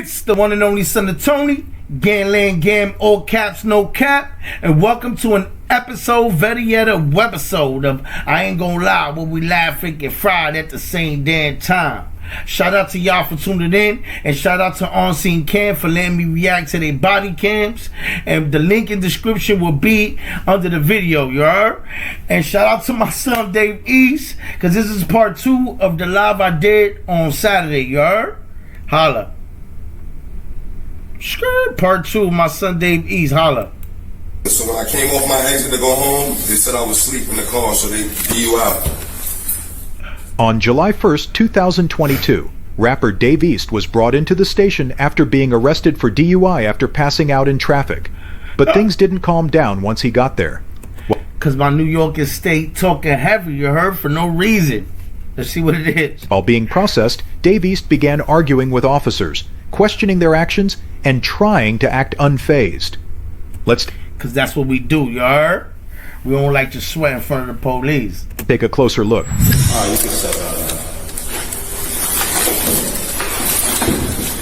It's the one and only son of Tony, Gvnglvnd Gam, all caps, no cap, and welcome to an episode, better yet, a webisode of I Ain't Gonna Lie, where we laugh and get fried at the same damn time. Shout out to y'all for tuning in, and shout out to On Scene Cam for letting me react to their body cams. And the link in description will be under the video, you heard? And shout out to my son Dave East, because this is part 2 of the live I did on Saturday, you heard? Holla. Part 2 of my son Dave East, holla. So when I came off my exit to go home, they said I was asleep in the car, so they DUI. On July 1st, 2022, rapper Dave East was brought into the station after being arrested for DUI after passing out in traffic. But things didn't calm down once he got there. Because my New York state talking heavy, you heard, for no reason. Let's see what it is. While being processed, Dave East began arguing with officers, questioning their actions, and trying to act unfazed. Because that's what we do, you heard? We don't like to sweat in front of the police. Take a closer look. Alright, you can step out now.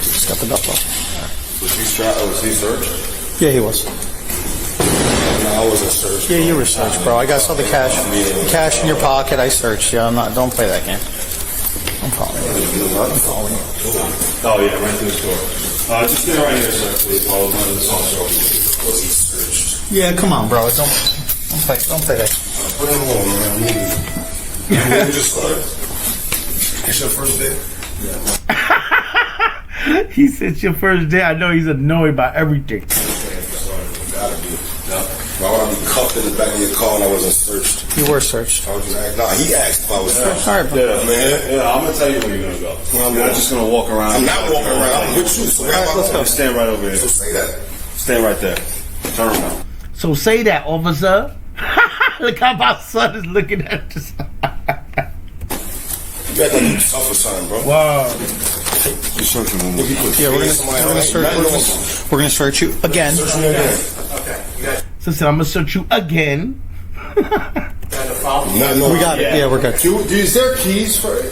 Just got the belt off. Was he searched? Yeah, he was. No, I wasn't searched. Yeah, you were searched, bro. I saw the cash in your pocket. I searched you. Don't play that game. I'm following you. Oh yeah, right through the store. Just stay right here, sir, please. While one of the officer Was he searched? Yeah, come on, bro. Don't play that. Put him on, man. You just started. It's your first day? Yeah. He said it's your first day. I know he's annoyed by everything. Gotta be. Why would I be cuffed in the back of your car and I wasn't searched? You were searched. I was just asking. Nah, he asked if I was searched. All right, bro. Yeah, man. Yeah, I'm gonna tell you where you're gonna go. You're not just gonna walk around. I'm not walking around. I'm with you. So All right, let's go. Stand right over here. So say that. Stand right there. Turn around. So say that, officer. Look how my son is looking at this. You got to be tough or something, bro. Wow. You searching me. Yeah, we're gonna search you again. Search me again. So I'm gonna search you again. No. We got it. Yeah, we're good. Is there keys for it?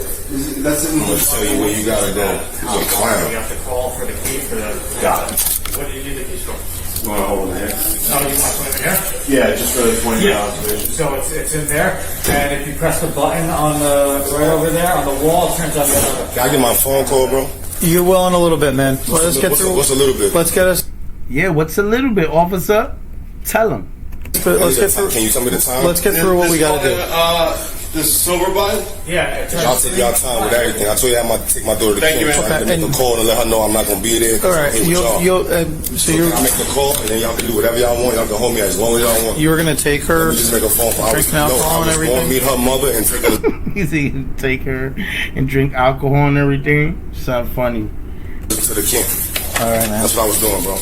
That's in I'm gonna tell you where you gotta go. You're a clown. You have to call for the key for the... Got it. What do you need the keys for? You want to hold it here? Oh, you want to put it in here? Yeah, just for the 20 hours. So it's in there, and if you press the button on the right over there on the wall, it turns on the other way. Can I get my phone call, bro? You're well in a little bit, man. Let's get through. What's a little bit? Let's get us. Yeah, what's a little bit, officer? Tell him. Let's get through. Can you tell me the time? Let's get through what we gotta do. This silver button? Yeah, it turns Y'all take y'all time with everything. I told you I had to take my daughter to Thank you, camp. man. I had to make a call and let her know I'm not gonna be there. All right, so I make the call and then y'all can do whatever y'all want. Y'all can hold me as long as y'all want. you were gonna take her. Let me just make a phone call. Drinking alcohol and I was everything? going to meet her mother and take her He said he'd take her and drink alcohol and everything. Sound funny. to the camp. All right, man. That's what I was doing, bro.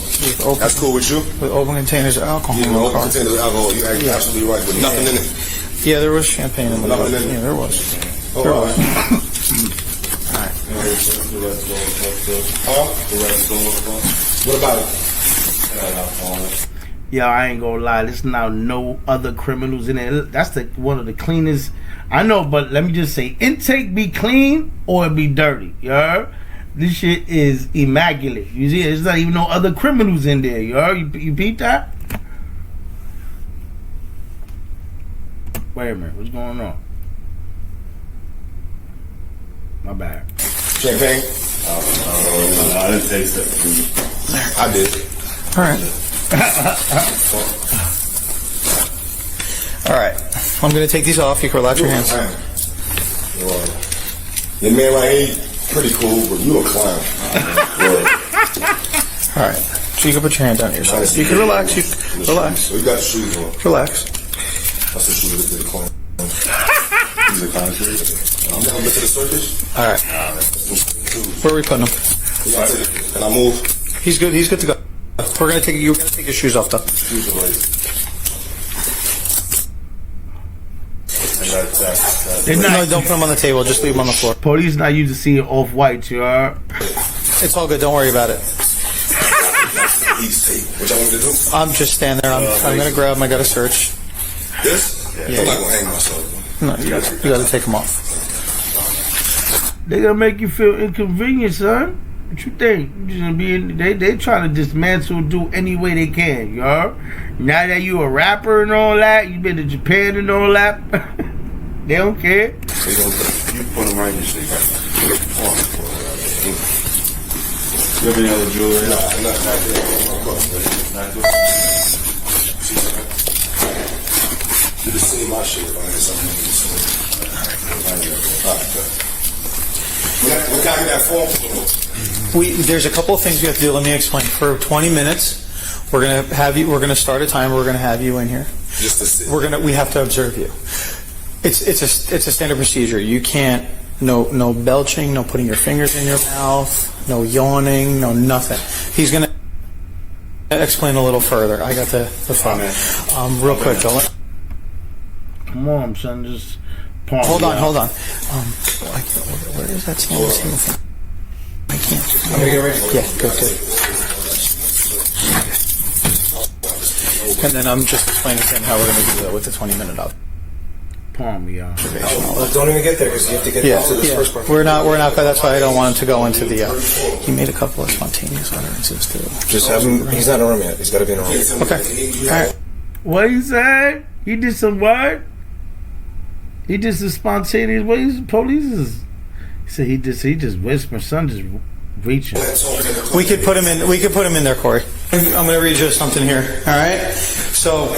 Open, That's cool with you? with open containers of alcohol. You in the know, car. containers of alcohol. You're absolutely right, but nothing in it. Yeah, there was champagne in the car. Nothing in it. Yeah, there was. Oh, There all was. right. What about it? Yeah, I ain't gonna lie. There's now no other criminals in it. That's one of the cleanest. I know, but let me just say, intake be clean or it be dirty. You heard? This shit is immaculate. You see, there's not even no other criminals in there. You heard? You beat that? Wait a minute. What's going on? My bad. Champagne? I didn't taste it. I did. All right. All right. I'm gonna take these off. You can relax your hands. Your man right here, pretty cool, but you a clown. All right. So you can put your hand down here. So you can relax. You can relax. So you got the shoes on. Relax. That's the shoes that did the clown. These are concrete. I'm gonna get to the circus. All right. Where are we putting him? Can I move? He's good. He's good to go. We're gonna take. You're gonna take his shoes off, though. Shoes are ready. No, don't put them on the table. Just leave them on the floor. Police not used to seeing off-white, you heard? It's all good. Don't worry about it. East tape. What y'all want me to do? I'm just standing there. I'm gonna grab him. I gotta search. This? Yeah. I'm not gonna hang myself. No, you gotta take them off. They gonna make you feel inconvenient, son. What you think? You just be in, they trying to dismantle and do any way they can, you heard? Now that you a rapper and all that, you been to Japan and all that, they don't care. So you put them right in your sleep right now. You have any other jewelry? Not there. Not good. You just see my shit if I had something in the sleep. Alright, good. What kind of that phone call? There's a couple of things we have to do. Let me explain. For 20 minutes, we're gonna start a timer. We're gonna have you in here. Just to sit. We have to observe you. It's a standard procedure. You can't, no belching, no putting your fingers in your mouth, no yawning, no nothing. He's going to explain a little further. I got the phone. Real quick, though. Come on, son, just palm Hold me on. out. Where is that stainless steel thing? I can't. I'm gonna get ready. Yeah, good. And then I'm just explaining to him how we're going to do that with the 20-minute up. Palm me out. Don't even get there because you have to get to this first part. We're not. That's why I don't want him to go into the. He made a couple of spontaneous utterances too. Just have him. He's not in the room yet. He's got to be in the room. Okay. All right. What he said? He did some what? He did some spontaneous. What is police is? He said he just whispered. Son just reaching. We could put him in there, Corey. I'm going to read you something here. All right. So.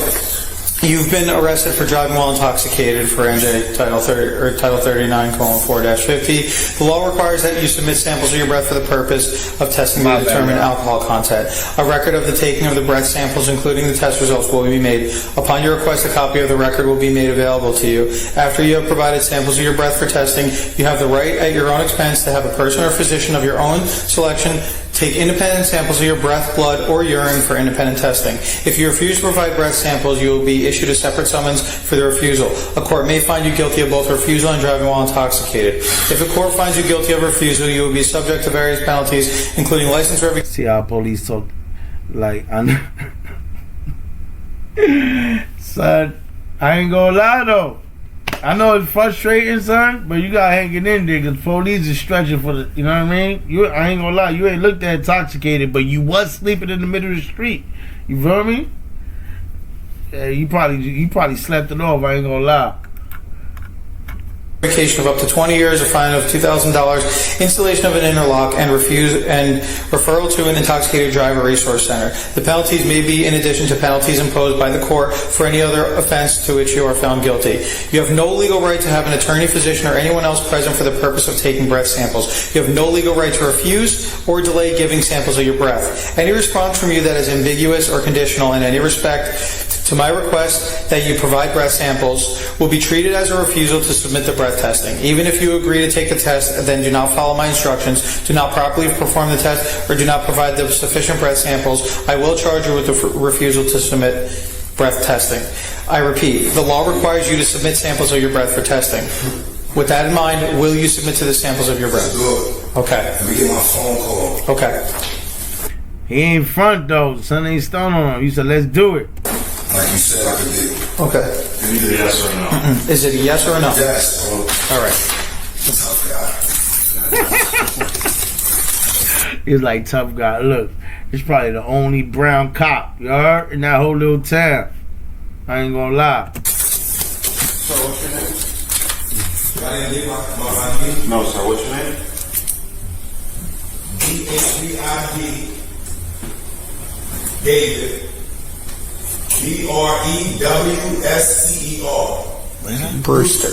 You've been arrested for driving while intoxicated for NJ Title 39:4-50. The law requires that you submit samples of your breath for the purpose of testing to determine alcohol content. A record of the taking of the breath samples, including the test results, will be made. Upon your request, a copy of the record will be made available to you. After you have provided samples of your breath for testing, you have the right at your own expense to have a person or physician of your own selection take independent samples of your breath, blood, or urine for independent testing. If you refuse to provide breath samples, you will be issued a separate summons for the refusal. A court may find you guilty of both refusal and driving while intoxicated. If a court finds you guilty of refusal, you will be subject to various penalties, including license revocation. See how police talk like I know. Son, I ain't gonna lie though. I know it's frustrating, son, but you gotta hang it in there because police is stretching for the, you know what I mean? I ain't gonna lie, you ain't looked that intoxicated, but you was sleeping in the middle of the street. You feel me? Yeah, you probably slept it off, I ain't gonna lie. Of up to 20 years, a fine of $2,000, installation of an interlock, and referral to an intoxicated driver resource center. The penalties may be in addition to penalties imposed by the court for any other offense to which you are found guilty. You have no legal right to have an attorney, physician, or anyone else present for the purpose of taking breath samples. You have no legal right to refuse or delay giving samples of your breath. Any response from you that is ambiguous or conditional in any respect to my request that you provide breath samples will be treated as a refusal to submit the breath testing. Even if you agree to take the test, then do not follow my instructions, do not properly perform the test, or do not provide the sufficient breath samples, I will charge you with the refusal to submit breath testing. I repeat, the law requires you to submit samples of your breath for testing. With that in mind, will you submit to the samples of your breath? Good. Okay. Let me get my phone call. Okay. He ain't front though, son ain't stone on him. You said let's do it. Like you said, I could do. Okay. It's either yes or no. Is it a yes or a no? Yes. All right. Tough guy. He's like tough guy. Look, it's probably the only brown cop, you heard, in that whole little town. I ain't gonna lie. So what's your name? I didn't get my ID. No, sir. What's your name? DHBID. David. BREWSCER. What is that? Brewster.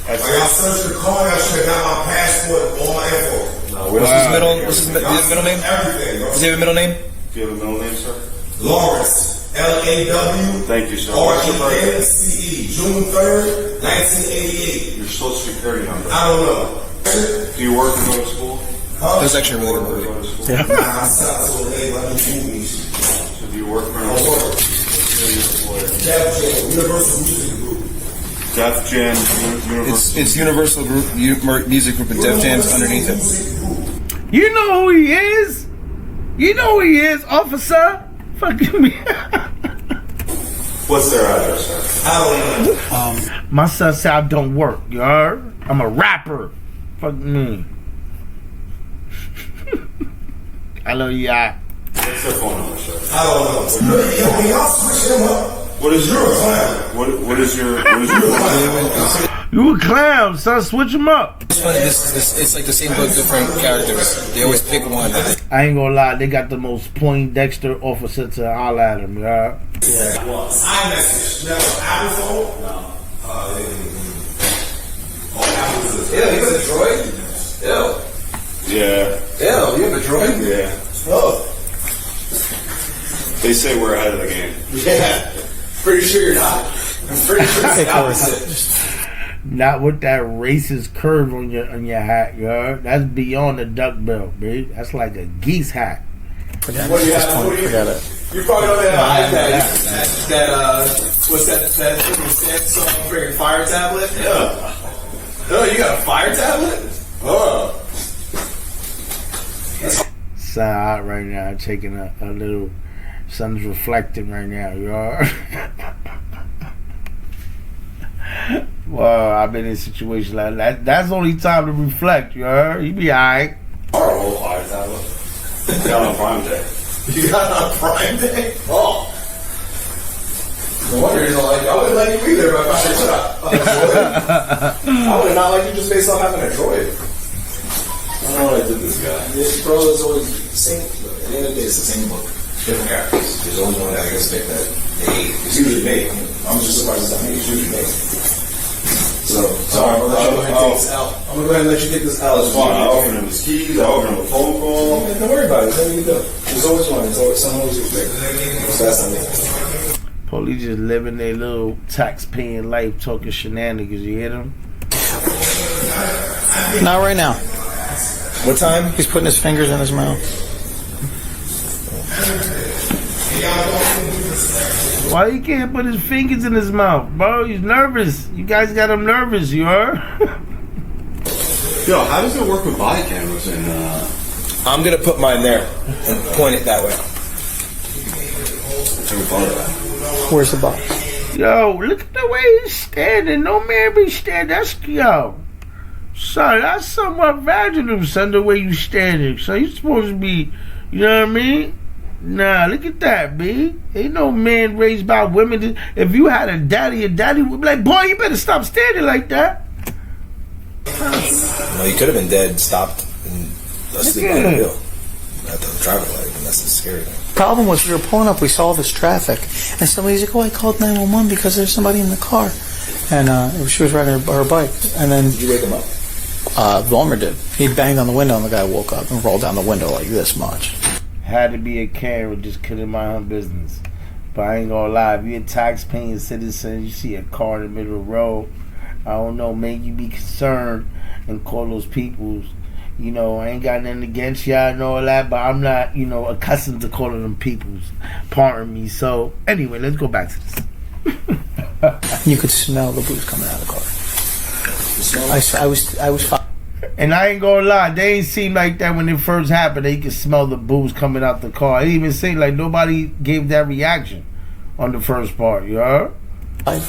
Like I searched the car, I should have got my passport, all my info. No, What's his middle name? Everything. Bro. Does he have a middle name? Do you have a middle name, sir? Lawrence. LAW. Thank you, sir. What's your birthday? RENCE. June 3rd, 1988. Your social security number. I don't know. Do you work and go to school? That was actually a really good Go movie. to school? Nah, I stopped so late, I do movies. So do you work for an I work. employer? Def Jam, Universal Music Group. Def Jam, Universal. It's Universal Group, Music Group, and Def Jam's underneath it. You know who he is? You know who he is, officer? Fucking me. What's their address, sir? I don't know. My son said I don't work, you heard? I'm a rapper. Fuck me. I know you are. What's their phone number, sir? I don't know. Yo, y'all switch him up. What is your what is your You a clown, son. Switch them up. It's funny. It's like the same book, different characters. They always pick one. I ain't gonna lie, they got the most Poindexter officer to holler at him, yeah. iMessage. No, Apple phone? No. Yeah, you have a droid? Yeah. Yeah, you have a droid? Yeah. Oh. They say we're ahead of the game. Yeah. Pretty sure you're not. I'm pretty sure it's the opposite. Not with that racist curve on your hat, yo. That's beyond the duck bill, babe. That's like a geese hat. What do you have? Forget it. You probably don't have what's that Samsung freaking fire tablet? Yeah. Oh, you got a fire tablet? Oh. Sun out right now, taking a little. Sun's reflecting right now, yo. Well, I've been in a situation like that. That's the only time to reflect, yo. You be alright. Our fire tablet. We got on Prime Day. You got on Prime Day? Oh. No wonder you don't like I wouldn't like you either if I found a droid. I would not like you just based on having a droid. I don't know what I did this guy. This bro is always the same. At the end of the day, it's the same book. Different characters. There's always one that I expect that they hate. It's usually me. I'm just surprised it's not me. It's usually me. So, I'm gonna go ahead and let you get this out. That's fine. I offered him his keys. I offered him a phone call. Don't worry about it. That's what you do. There's always one. There's always someone who's your pick. So that's not me. Police just living their little tax-paying life, talking shenanigans. You hear them? Not right now. What time? He's putting his fingers in his mouth. Why he can't put his fingers in his mouth, bro? He's nervous. You guys got him nervous, you heard? Yo, how does it work with body cameras? And I'm gonna put mine there and point it that way. never thought of that. Where's the box? Yo, look at the way he's standing. No man be standing. That's, yo. Son, that's somewhat vaginal, son, the way you standing. So you supposed to be, you know what I mean? Nah, look at that, B. Ain't no man raised by women. If you had a daddy, your daddy would be like, boy, you better stop standing like that. No, you could have been dead, stopped, and asleep on the wheel at the traffic light, and that's the scary thing. Problem was, we were pulling up, we saw this traffic, and somebody's like, oh, I called 911 because there's somebody in the car. And she was riding her bike. And then Did you wake him up? Vollmer did. He banged on the window, and the guy woke up and rolled down the window like this much. Had to be a Karen, just couldn't mind her business. But I ain't gonna lie, if you're a tax-paying citizen, you see a car in the middle of the road, I don't know, man, you be concerned and call those peoples. You know, I ain't got nothing against y'all and all that, but I'm not, you know, accustomed to calling them peoples. Pardon me. So, anyway, let's go back to this. You could smell the booze coming out of the car. I was fine. And I ain't gonna lie, they ain't seem like that when it first happened. They could smell the booze coming out the car. It even seemed like nobody gave that reaction on the first part, you heard? You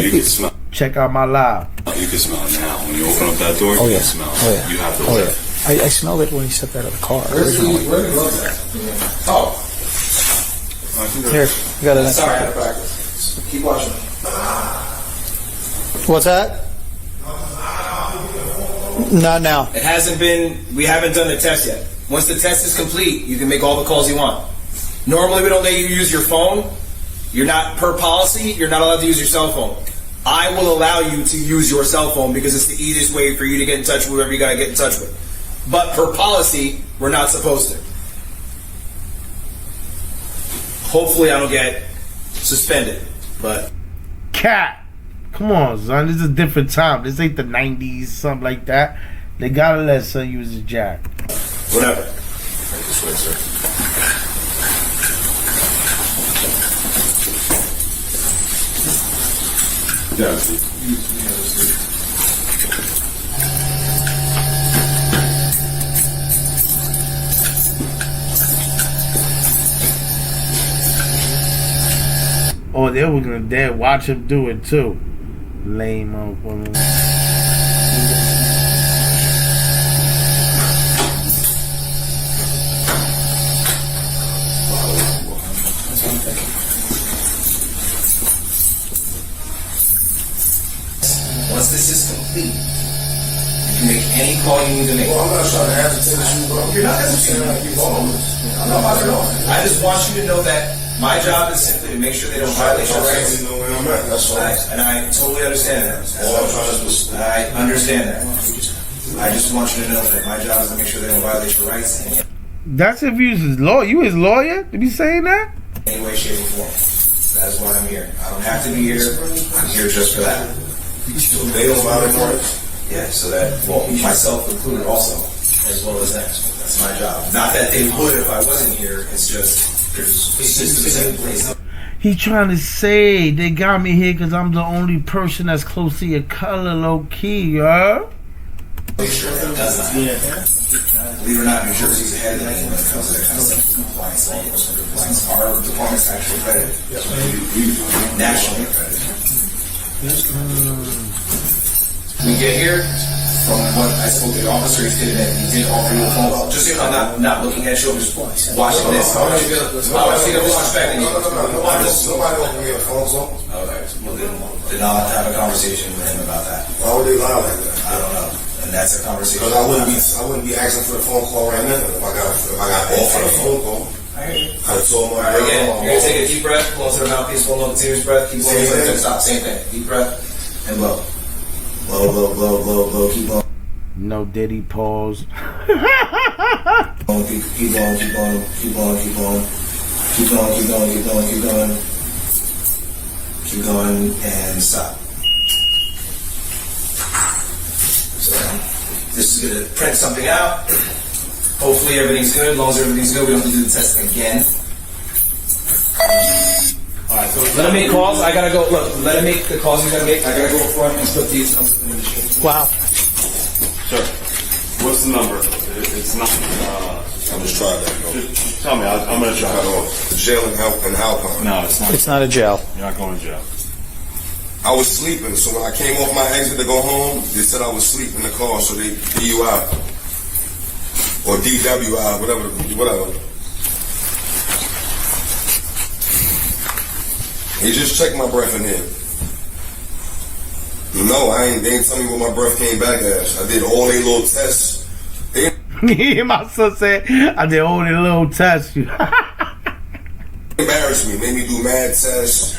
can smell. Check out my live. You can smell it now. When you open up that door, you can smell it. Oh, yeah. You have to Oh, wear yeah. it. I smelled it when he stepped out of the car. Where the gloves at? Oh, Here, you got it. sorry, I had to practice. Keep watching. What's that? Not now. It hasn't been, we haven't done the test yet. Once the test is complete, you can make all the calls you want. Normally we don't let you use your phone. You're not, per policy, you're not allowed to use your cell phone. I will allow you to use your cell phone because it's the easiest way for you to get in touch with whoever you gotta get in touch with. But per policy, we're not supposed to. Hopefully I don't get suspended, but... Cat. Come on, son. This is a different time. This ain't the 90s, something like that. They gotta let son use his jack. Whatever. This way, sir. Yeah. Oh, they were gonna dare watch him do it too. Lame motherfucker. call you need to make. Well, I'm not trying to agitate you, bro. You're not agitating. I'm not at all. I just want you to know that my job is simply to make sure they don't violate your rights. You know where I'm at. That's all. And I totally understand that. All I'm trying to do is I understand that. I just want you to know that my job is to make sure they don't violate your rights in That's if you his lawyer. You his lawyer to be saying that? any way, shape, or form. That's why I'm here. I don't have to be here. I'm here just for that. they don't violate my rights. Yeah, so that, well, myself included also, as well as them. That's my job. Not that they would if I wasn't here. It's just, there's systems in place. He trying to say they got me here because I'm the only person that's close to your color, low key, yo. Make sure that does not. Believe it or not, New Jersey's ahead of me when it comes to that kind of stuff. Compliance, law enforcement compliance. Our department's actually accredited. Nationally accredited. We get here, from what I spoke to the officer, he did offer you a phone call. Just so you know, I'm not looking at you, I'm just watching this. I want you to feel disrespecting you. Nobody offered me a phone call. Okay, well, then I'll have a conversation with him about that. Why would they lie like that? I don't know. And that's a conversation. Because I wouldn't be asking for the phone call right now if I got offered a phone call. I told my Alright, again, you're gonna take a deep breath, blow into the mouthpiece, blow a continuous breath, keep blowing, stop, same thing. Deep breath and blow. Blow, blow, blow, blow, blow, keep blowing. No Diddy pause. Keep blowing, keep blowing, keep blowing, keep blowing, keep blowing. Keep going, keep going, keep going, keep going. Keep going and stop. So this is gonna print something out. Hopefully everything's good. As long as everything's good, we don't have to do the test again. Alright, so let him make calls. I gotta go. Look, let him make the calls he's gotta make. I gotta go up front and put these numbers in the machine. Wow. Sir, what's the number? It's not. I'm just trying that. Just tell me. I'm gonna try. Cut off. Jail and Alpine. No, it's not. It's not a jail. You're not going to jail. I was sleeping, so when I came off my exit to go home, they said I was asleep in the car, so they DUI or DWI, whatever. He just checked my breath in here. No, they ain't tell me what my breath came back as. I did all they little tests. My son said, I did only a little test. You. Embarrassed me, made me do mad tests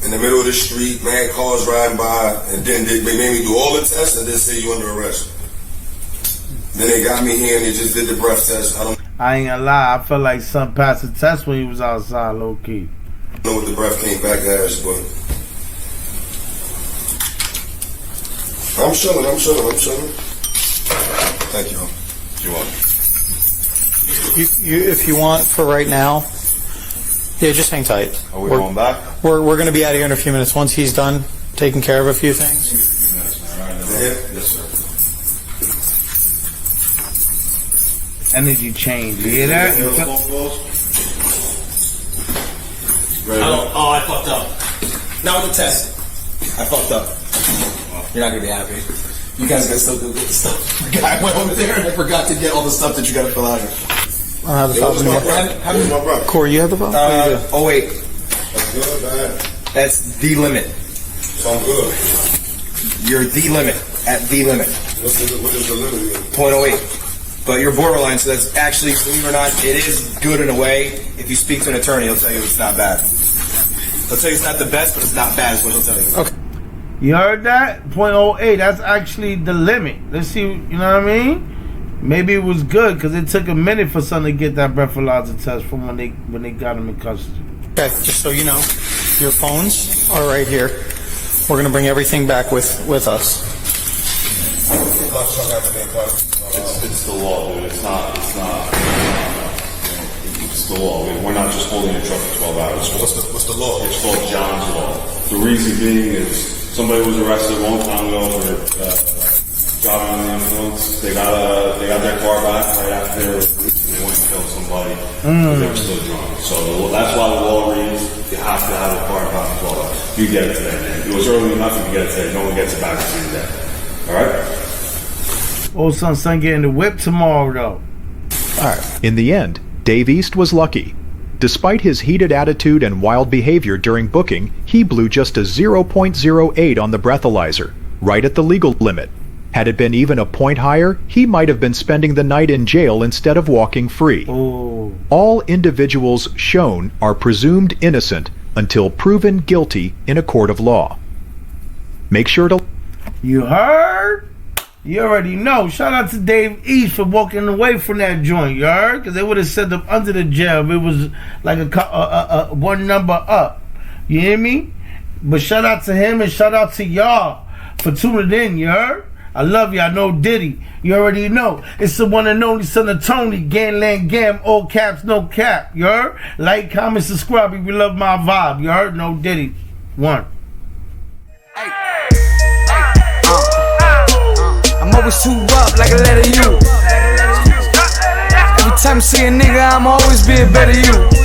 in the middle of the street, mad cars riding by, and then they made me do all the tests and then say you under arrest. Then they got me here and they just did the breath test. I ain't gonna lie, I felt like son passed the test when he was outside, low key. I don't know what the breath came back as, but I'm chilling. Thank you. You're welcome. If you want for right now, yeah, just hang tight. Are we going back? We're going to be out of here in a few minutes. Once he's done taking care of a few things. Yes, sir. Energy change, you hear that? Oh, I fucked up. Now with the test. I fucked up. You're not gonna be happy. You guys gotta still go get the stuff. The guy went over there and I forgot to get all the stuff that you gotta fill out here. I don't have the file anymore. My brother. Corey, you have the file? Oh wait, That's good, man. that's the limit. So I'm good. You're the limit. At the limit. What is the limit again? 0.08. But you're borderline, so that's actually, believe it or not, it is good in a way. If you speak to an attorney, he'll tell you it's not bad. He'll tell you it's not the best, but it's not bad is what he'll tell you. Okay. You heard that? 0.08, that's actually the limit. Let's see, you know what I mean? Maybe it was good because it took a minute for someone to get that breathalyzer test from when they got him in custody. Okay, just so you know, your phones are right here. We're going to bring everything back with us. It's the law, dude. It's not. It's the law. We're not just holding a truck for 12 hours. What's the law? It's called John's Law. The reason being is somebody was arrested a long time ago for driving under the influence. They got their car back right after they wanted to kill somebody because they were still drunk. So that's why the law reads you have to have a car back for 12 hours. You get it today, man. It was early enough. You get it today. No one gets it back until you day. All right. Oh, son getting the whip tomorrow, though. All right. In the end, Dave East was lucky. Despite his heated attitude and wild behavior during booking, he blew just a 0.08 on the breathalyzer, right at the legal limit. Had it been even a point higher, he might have been spending the night in jail instead of walking free. Ooh. All individuals shown are presumed innocent until proven guilty in a court of law. Make sure to... You heard? You already know. Shout out to Dave East for walking away from that joint, you heard? Because they would have sent them under the jail if it was like a one number up. You hear me? But shout out to him and shout out to y'all for tuning in, you heard? I love you. I know Diddy. You already know. It's the one and only son of Tony, Gvnglvnd Gam, all caps, no cap, you heard? Like, comment, subscribe if you love my vibe, you heard? No Diddy. One. I'm always too up like a letter U. Every time I see a nigga, I'm always be a better you.